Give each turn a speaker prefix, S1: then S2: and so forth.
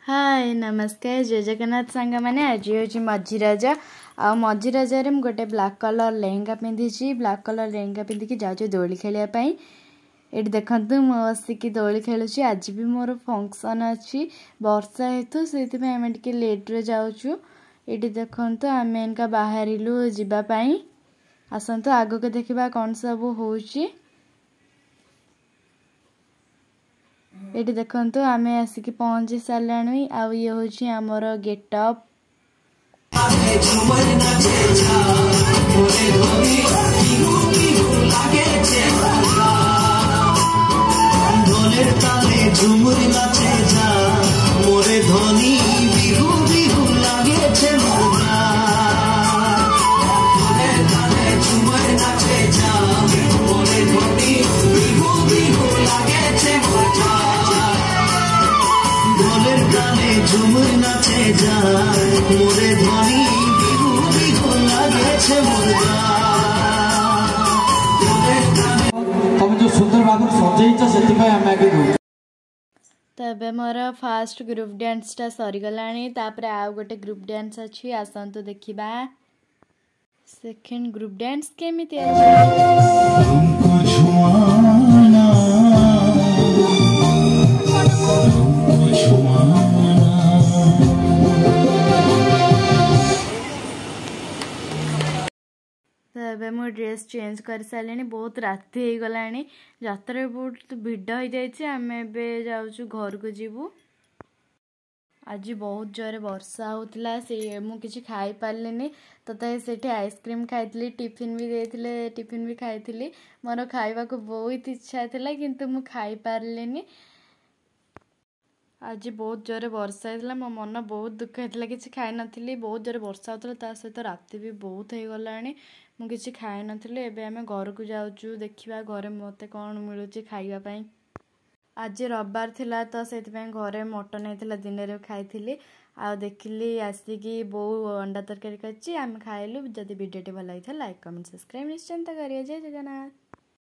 S1: हाय नमस्कार जय जगन्नाथ सांग मैंने आज हूँ मझीराजा आ मझीराजा गोटे ब्लाक कलर लेहेंगा पिंधि ब्लाक कलर लेहेंगा पिंधिकी जाऊँ दोली खेलने ये देखु मु बसिकी दोली खेलुची। आज भी मोर फंक्शन अच्छी वर्षा हेतु से आम टे लेट्रे जाऊँ। ये देखु आम इनका बाहरिलु जावाई आसतु आग को देखा कौन सब हो। ये देखु आम आसिक पहुँची सारे आ ये हूँ आमर गेटअप। झुमुर नाचे जा मोरे धनी बिहू बिहू लागे छे मोरा झुमुर नाचे जा मोरे धनी बिहू बिहू लागे छे मोरा ढोलेर ताले झुमुर नाचे जा मोरे धनी बिहू बिहू लागे छे मोरा तुम जो सुंदर भाव सजेइछ सेति पय हम आगे दउ। तबे मोर फास्ट ग्रुप डांस टा सरीगलानी तापर आउ गोटे ग्रुप डांस अच्छी आसतु देखिबा। सेकेंड ग्रुप डांस केमिति तबे मो ड्रेस चेंज कर सारे बहुत राति हो गला यात्रा बहुत भिड़ हो जाए आम ए जाऊँ घर को जीवु। आज बहुत जोरे वर्षा होता से मुझे खाई पारे तथा से आइसक्रीम खाई टिफिन भी देते टिफिन भी खाई मोर खावा को बहुत इच्छा था किंतु मु खाई पारे। आज बहुत जोरे वर्षा होता मो मन बहुत दुख होता कि खाई नी बहुत जोरे वर्षा होता सहित राति भी बहुत हो गला मुझे खाई नी। एबे आम घर को जाऊँ देखा घरे मत कौन मिलूँ खावाई। आज रविवार थिला तो से घरे मटन होता दिन में खाई आ देखिली आसिकी बो अंडा तरकारी कर खाइलु। जदि वीडियो भल लगी लाइक कमेंट सब्सक्राइब निश्चिंत करिए। जय जगन्नाथ।